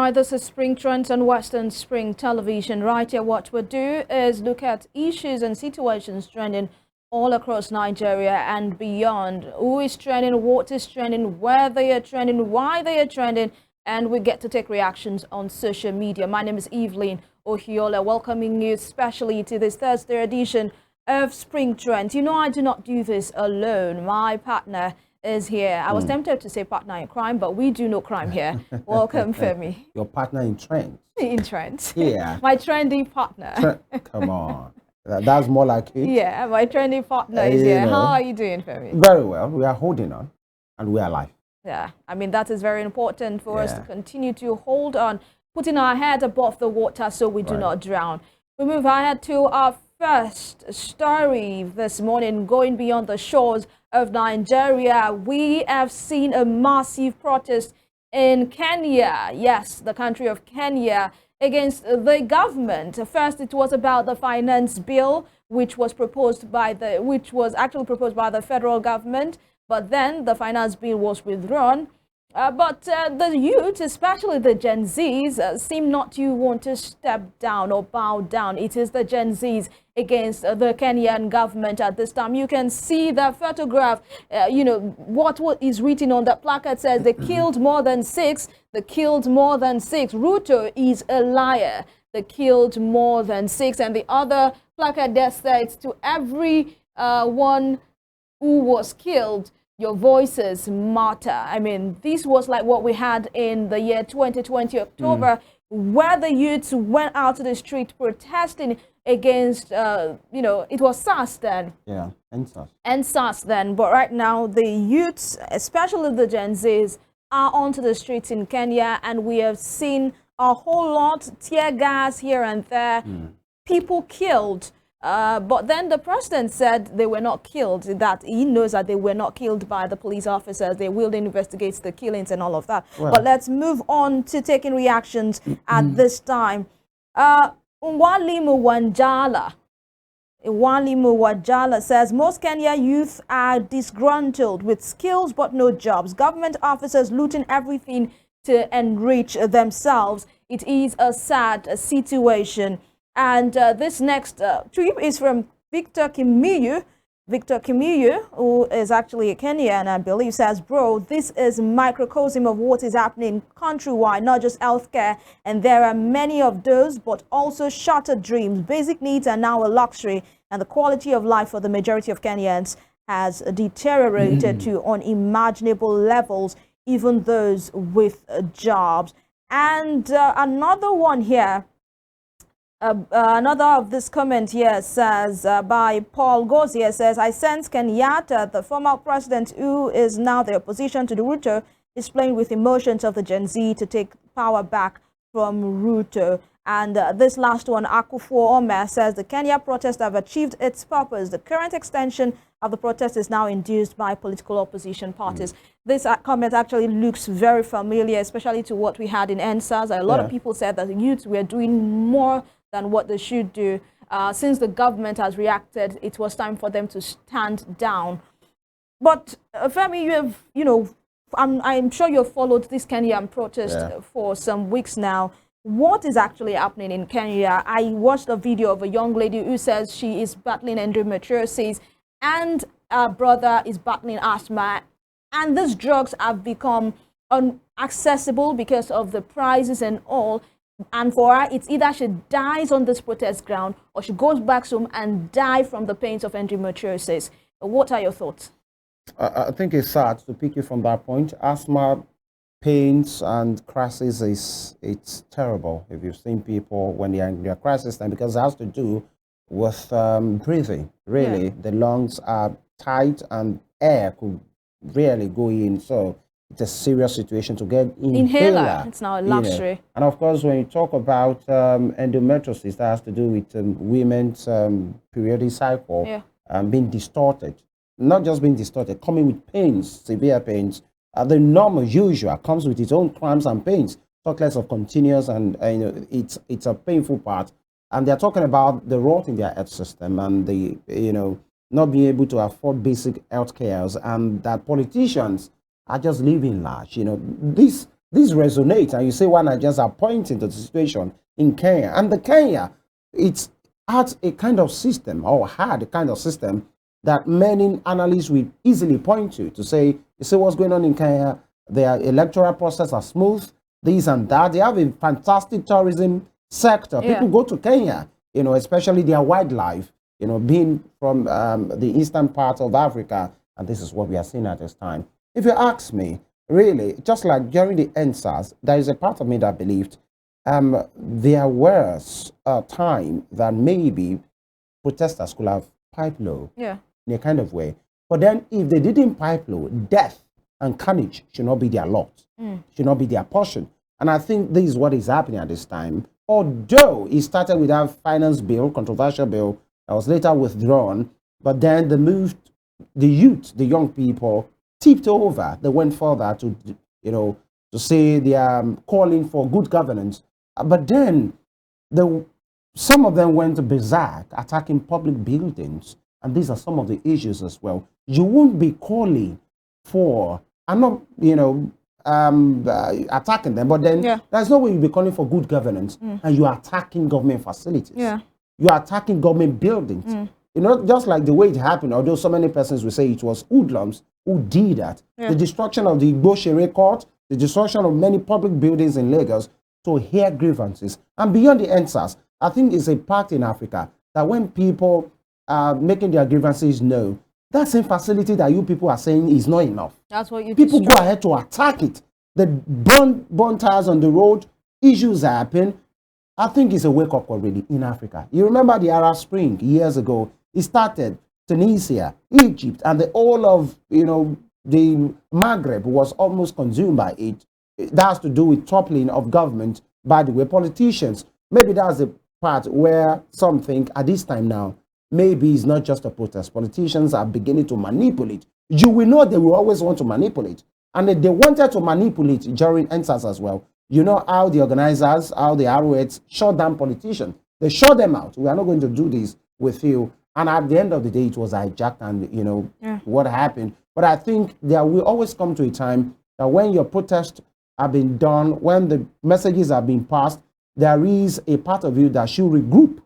right, this is Spring Trends on Western Spring Television. Right here, what we'll do is look at issues and situations trending all across Nigeria and beyond. Who is trending, what is trending, where they are trending, why they are trending, and we get to take reactions on social media. My name is Evelyn Ohiola, welcoming you especially to this Thursday edition of Spring Trends. You know, I do not do this alone. My partner is here. I was tempted to say partner in crime, but we do no crime here. Welcome, Femi. Your partner in trends. In trends. Yeah. My trendy partner. Come on. That's more like it. Yeah, my trendy partner is here. How are you doing, Femi? Very well. We are holding on and we are alive. Yeah, I mean, that is very important for us to continue to hold on, putting our head above the water so we do not drown. We move ahead to our first story this morning, going beyond the shores of Nigeria. We have seen a massive protest in Kenya, yes, the country of Kenya, against the government. First, it was about the finance bill, which was actually proposed by the federal government, but then the finance bill was withdrawn. But the youth, especially the Gen Zs, seem not to want to step down or bow down. It is the Gen Zs against the Kenyan government at this time. You can see the photograph, what is written on the placard says they killed more than 6. They killed more than 6. Ruto is a liar. They killed more than 6. And the other placard there says to every one who was killed, your voices matter. I mean, this was like what we had in the year 2020 October, where the youths went out to the street protesting against, it was SARS then. Yeah, and SARS. And SARS then. But right now, the youths, especially the Gen Zs, are onto the streets in Kenya, and we have seen a whole lot, tear gas here and there, people killed. But then the president said they were not killed, that he knows that they were not killed by the police officers. They will investigate the killings and all of that. Well, but let's move on to taking reactions at this time. Nwalimu Wanjala says most Kenya youth are disgruntled with skills but no jobs. Government officers looting everything to enrich themselves. It is a sad situation. And this next tweet is from Victor Kimiyu. Victor Kimiyu, who is actually a Kenyan, I believe, says, bro, this is microcosm of what is happening countrywide, not just healthcare. And there are many of those, but also shattered dreams. Basic needs are now a luxury, and the quality of life for the majority of Kenyans has deteriorated to unimaginable levels, even those with jobs. And another one here. Another of this comment here says by Paul Gozier says, I sense Kenyatta, the former president who is now the opposition to the Ruto, is playing with emotions of the Gen Z to take power back from Ruto. And this last one, Akufo Omer, says the Kenya protests have achieved its purpose. The current extension of the protest is now induced by political opposition parties. This comment actually looks very familiar, especially to what we had in NSAS. A lot of people said that the youths were doing more than what they should do. Since the government has reacted, it was time for them to stand down. But Femi, you have, I'm sure you've followed this Kenyan protest for some weeks now. What is actually happening in Kenya? I watched a video of a young lady who says she is battling endometriosis and her brother is battling asthma. And these drugs have become inaccessible because of the prices and all. And for her, it's either she dies on this protest ground or she goes back home and dies from the pains of endometriosis. What are your thoughts? I think it's sad to pick you from that point. Asthma, pains, and crisis it's terrible if you've seen people when they're in their crisis time, because it has to do with breathing. Really, the lungs are tight and air could really go in. So it's a serious situation to get inhaler. It's now a luxury. And of course, when you talk about endometriosis, that has to do with women's periodic cycle being distorted. Not just being distorted, coming with pains, severe pains. The normal usual comes with its own cramps and pains. Talk less of continuous, and it's a painful part. And they're talking about the rot in their health system and the not being able to afford basic health cares, and that politicians are just living large. This this resonates, and you say why not just are pointing to the situation in Kenya. And the Kenya, it's had a kind of system, or had a kind of system that many analysts will easily point to say, you see what's going on in Kenya, their electoral process are smooth, this and that. They have a fantastic tourism sector. Yeah. People go to Kenya, you know, especially their wildlife, you know, being from the eastern part of Africa, and this is what we are seeing at this time. If you ask me, really, just like during the EndSARS, there is a part of me that believed there was a time that maybe protesters could have piped low, yeah, in a kind of way. But then if they didn't pipe low, death and carnage should not be their lot, should not be their portion. And I think this is what is happening at this time. Although it started with that finance bill, controversial bill, that was later withdrawn, but then they moved, the youth, the young people, tipped over. They went further to, you know, to say they are calling for good governance. But then some of them went berserk, attacking public buildings. And these are some of the issues as well. You won't be calling for, I'm not, you know, attacking them, but then there's no way you'll be calling for good governance and you are attacking government facilities. Yeah. You are attacking government buildings. You know, just like the way it happened, although so many persons will say it was hoodlums who did that. The destruction of the Igbo Court, the destruction of many public buildings in Lagos to hear grievances. And beyond the EndSARS, I think it's a pact in Africa that when people are making their grievances known, that same facility that you people are saying is not enough. That's what you people go ahead to attack it. The burn tires on the road, issues happen. I think it's a wake-up call really in Africa. You remember the Arab Spring years ago? It started Tunisia, Egypt, and the whole of, you know, the Maghreb was almost consumed by it. That has to do with toppling of government by the way politicians. Maybe that's the part where some think at this time now, maybe it's not just a protest. Politicians are beginning to manipulate. You will know they will always want to manipulate. And they wanted to manipulate during EndSARS as well. You know how the organizers, how the arrowheads shut down politicians. They shut them out. We are not going to do this with you. And at the end of the day, it was hijacked and, you know, what happened. But I think there will always come to a time that when your protests have been done, when the messages are being passed, there is a part of you that should regroup,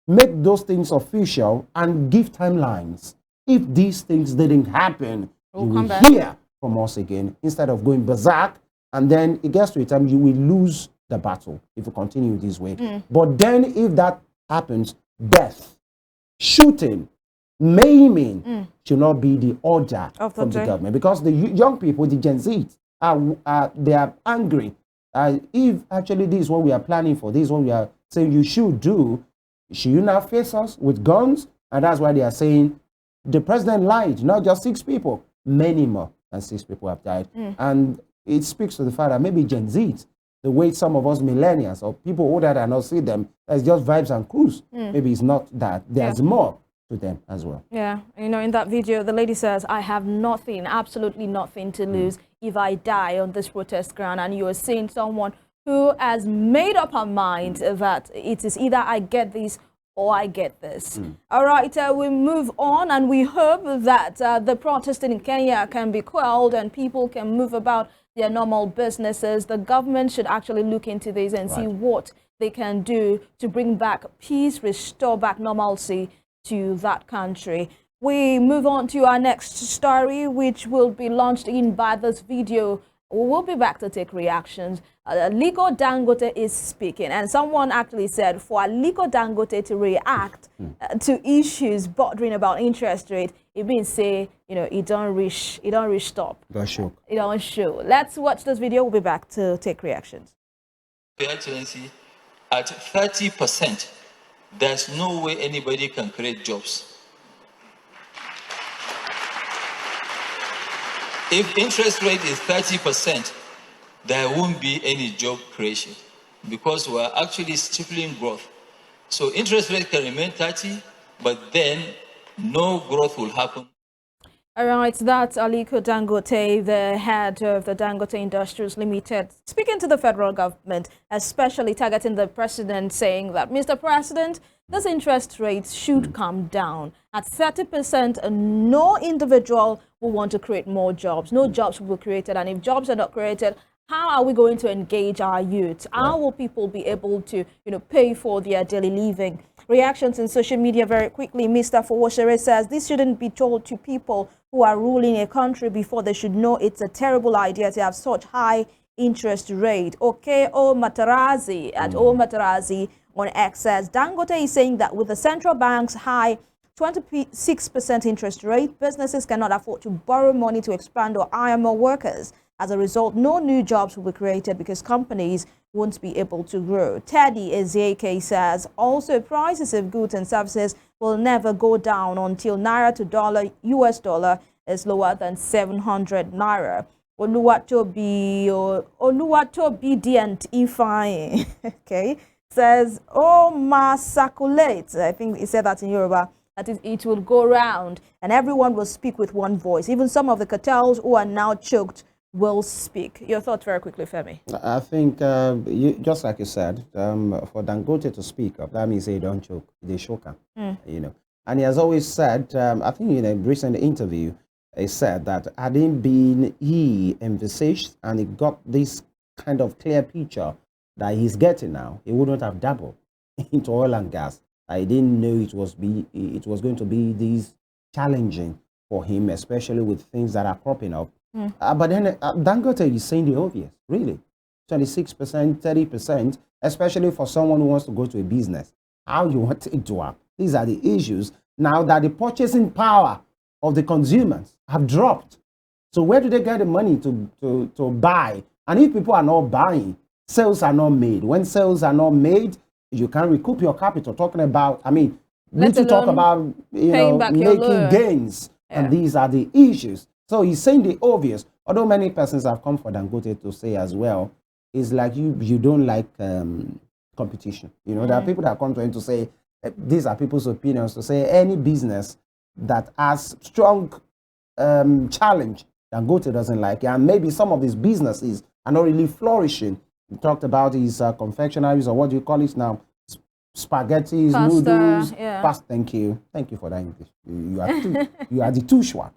make those things official, and give timelines. If these things didn't happen, you will hear from us again, instead of going berserk, and then it gets to a time you will lose the battle if you continue this way. But then if that happens, death, shooting, maiming should not be the order from the government, because the young people, the Gen Z, they are angry. If actually this is what we are planning for, this is what we are saying you should do, should you not face us with guns? And that's why they are saying the president lied, not just 6 people, many more than 6 people have died. And it speaks to the fact that maybe Gen Z, the way some of us millennials or people older than us see them, as just vibes and cruise. Maybe it's not that. There's more to them as well. Yeah, you know, in that video, the lady says, I have nothing, absolutely nothing to lose if I die on this protest ground. And you are seeing someone who has made up her mind that it is either I get this or I get this. All right, we move on, and we hope that the protesting in Kenya can be quelled and people can move about their normal businesses. The government should actually look into this and see what they can do to bring back peace, restore back normalcy to that country. We move on to our next story, which will be launched in by this video. We will be back to take reactions. Aliko Dangote is speaking, and someone actually said for Aliko Dangote to react to issues bordering about interest rate, it means say, you know, it don't reach stop. It don't show. Let's watch this video. We'll be back to take reactions. Excellency, at 30%, there's no way anybody can create jobs. If interest rate is 30%, there won't be any job creation because we're actually stifling growth. So interest rate can remain 30, but then no growth will happen. All right, that's Aliko Dangote, the head of the Dangote Industries Limited, speaking to the federal government, especially targeting the president, saying that, Mr. President, this interest rate should come down. At 30%, no individual will want to create more jobs. No jobs will be created. And if jobs are not created, how are we going to engage our youth? How will people be able to, pay for their daily living? Reactions in social media very quickly. Mr. Fowoshere says this shouldn't be told to people who are ruling a country before they should know it's a terrible idea to have such high interest rate. Okay, Matarazi at Matarazi on X says Dangote is saying that with the central bank's high 26% interest rate, businesses cannot afford to borrow money to expand or hire more workers. As a result, no new jobs will be created because companies won't be able to grow. Teddy Ezekiel says also prices of goods and services will never go down until naira to dollar, US dollar, is lower than 700 naira. Oluwatobi Dient Ifeanyi, okay, says, oh, masaculate. I think he said that in Yoruba. That is, it will go round and everyone will speak with one voice. Even some of the cartels who are now choked will speak. Your thoughts very quickly, Femi. I think, just like you said, for Dangote to speak up, that means they don't choke, they choke him, And he has always said, I think in a recent interview, he said that had it been he envisaged and he got this kind of clear picture that he's getting now, he wouldn't have dabbled into oil and gas. I didn't know it was going to be this challenging for him, especially with things that are cropping up. But then Dangote is saying the obvious, really. 26%, 30%, especially for someone who wants to go to a business. How you want it to work? These are the issues. Now that the purchasing power of the consumers have dropped. So where do they get the money to buy? And if people are not buying, sales are not made. When sales are not made, you can't recoup your capital. Talking about, I mean, we need to talk about, making gains. Yeah. And these are the issues. So he's saying the obvious, although many persons have come for Dangote to say as well, is like you don't like competition. There are people that come to him to say, these are people's opinions, to say any business that has strong challenge, Dangote doesn't like it. And maybe some of these businesses are not really flourishing. We talked about his confectionaries, or what do you call it now? Spaghettis, pasta, noodles, pasta. Thank you for that English. You are the touche one,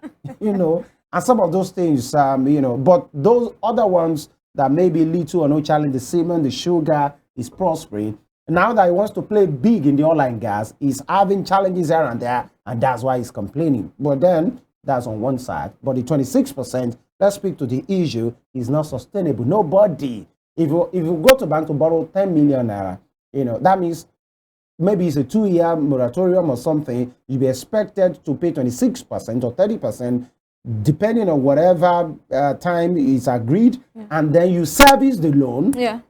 and some of those things, but those other ones that maybe little or no challenge, the cement, the sugar is prospering. Now that he wants to play big in the oil and gas, he's having challenges here and there, and that's why he's complaining. But then that's on one side. But the 26%, let's speak to the issue, is not sustainable. Nobody, if you go to bank to borrow 10 million naira, that means maybe it's a 2-year moratorium or something, you'll be expected to pay 26% or 30%, depending on whatever time is agreed, and then you service the loan. Yeah.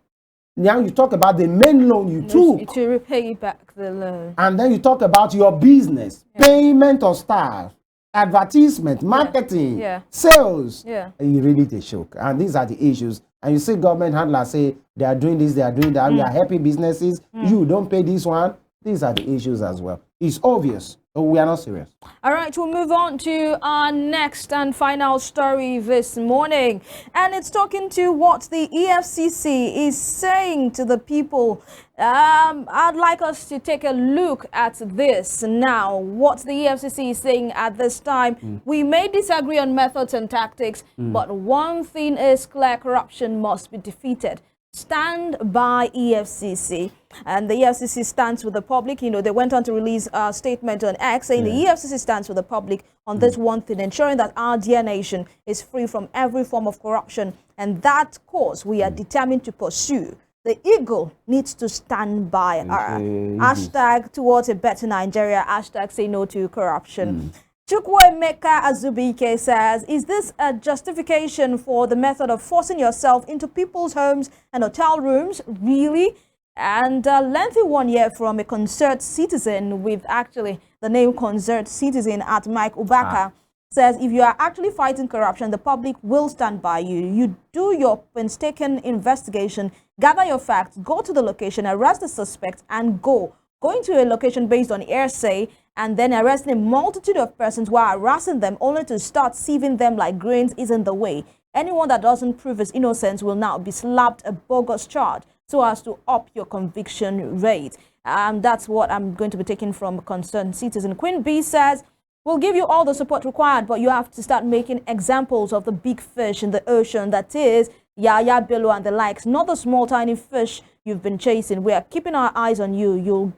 Now you talk about the main loan you took. To repay back the loan. And then you talk about your business, payment of staff, advertisement, marketing, sales. Yeah. You really take shock. And these are the issues. And you see government handlers say they are doing this, they are doing that, we are happy businesses, you don't pay this one. These are the issues as well. It's obvious, but we are not serious. All right, we'll move on to our next and final story this morning. And it's talking to what the EFCC is saying to the people. I'd like us to take a look at this now, what the EFCC is saying at this time. We may disagree on methods and tactics, but one thing is clear: corruption must be defeated. Stand by EFCC. And the EFCC stands with the public. They went on to release a statement on X saying the EFCC stands with the public on this one thing, ensuring that our dear nation is free from every form of corruption. And that course we are determined to pursue. The eagle needs to stand by. Hashtag towards a better Nigeria. Hashtag say no to corruption. Chukwuemeka Azubike says, is this a justification for the method of forcing yourself into people's homes and hotel rooms? Really? And a lengthy one here from a concerned citizen with actually the name concerned citizen at Mike Ubaka says, if you are actually fighting corruption, the public will stand by you. You do your painstaking investigation, gather your facts, go to the location, arrest the suspect, and go. Going to a location based on hearsay and then arresting a multitude of persons while harassing them only to start sieving them like grains isn't the way. Anyone that doesn't prove his innocence will now be slapped a bogus charge so as to up your conviction rate. That's what I'm going to be taking from a concerned citizen. Queen B says, we'll give you all the support required, but you have to start making examples of the big fish in the ocean, that is, Yaya Bello and the likes, not the small tiny fish you've been chasing. We are keeping our eyes on you.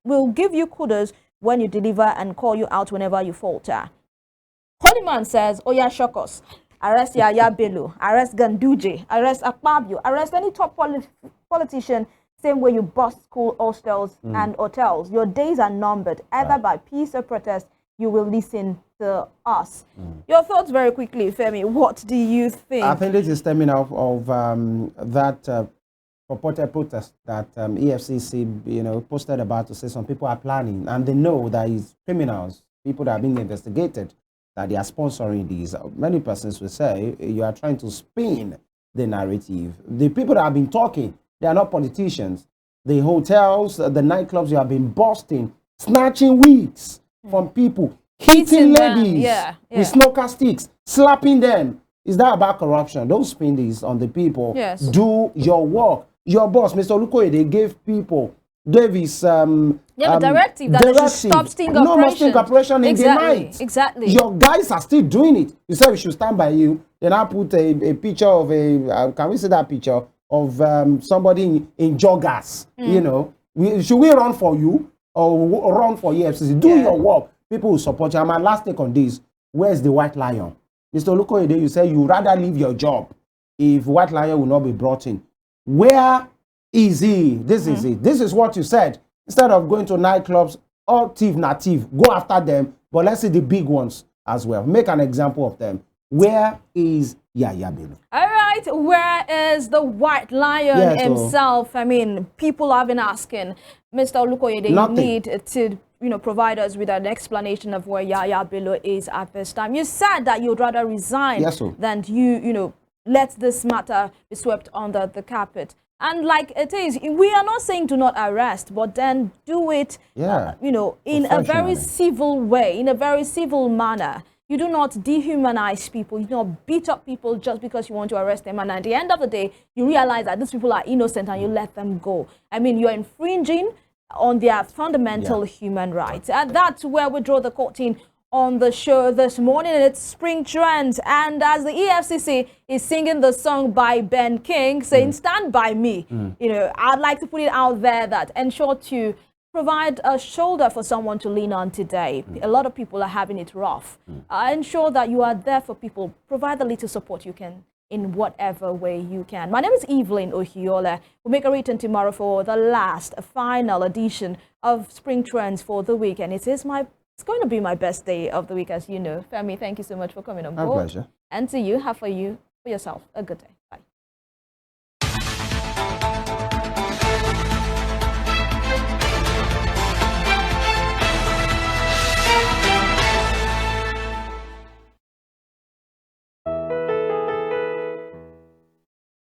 We'll give you kudos when you deliver and call you out whenever you falter. Holyman says, Oya Shokos, arrest Yaya Bello, arrest Ganduje, arrest Akpabio, arrest any top politician, same way you bust school hostels and hotels. Your days are numbered. Either by peace or protest, you will listen to us. Your thoughts very quickly, Femi. What do you think? I think this is stemming out of that purported protest that EFCC, posted about, to say some people are planning, and they know that it's criminals, people that are being investigated, that they are sponsoring these. Many persons will say you are trying to spin the narrative. The people that have been talking, they are not politicians. The hotels, the nightclubs, you have been busting, snatching wigs from people, hitting ladies with snooker sticks, slapping them. Is that about corruption? Don't spin this on the people. Yes. Do your work. Your boss, Mr. Lukoye, they gave people Davis directive that they should stop sting operation. No more sting operation in the night. Exactly. Your guys are still doing it. You said we should stand by you. Then I put a picture of can we see that picture of somebody in joggers? Should we run for you or run for EFCC? Do your work. People will support you. And my last take on this: where's the white lion, Mr. Lukoye? You say you rather leave your job if white lion will not be brought in. Where is he? This is it. This is what you said. Instead of going to nightclubs, all thief, not thief, go after them. But let's see the big ones as well. Make an example of them. Where is Yaya Bello? All right. Where is the white lion himself? I mean, people have been asking, Mr. Olukoye, they need to provide us with an explanation of where Yaya Bello is at this time. You said that you'd rather resign than let this matter be swept under the carpet. And like it is, we are not saying do not arrest, but then do it, in a very civil way, in a very civil manner. You do not dehumanize people. You do not beat up people just because you want to arrest them. And at the end of the day, you realize that these people are innocent and you let them go. I mean, you're infringing on their fundamental human rights. And that's where we draw the curtain on the show this morning. It's Spring Trends, and as the EFCC is singing the song by Ben King saying stand by me, I'd like to put it out there that ensure to provide a shoulder for someone to lean on today. A lot of people are having it rough. Ensure that you are there for people. Provide the little support you can in whatever way you can. My name is Evelyn Ohiola. We'll make a return tomorrow for the last final edition of Spring Trends for the week, and it's going to be my best day of the week, as you know. Femi, thank you so much for coming on board. My pleasure. And to you, for yourself, a good day.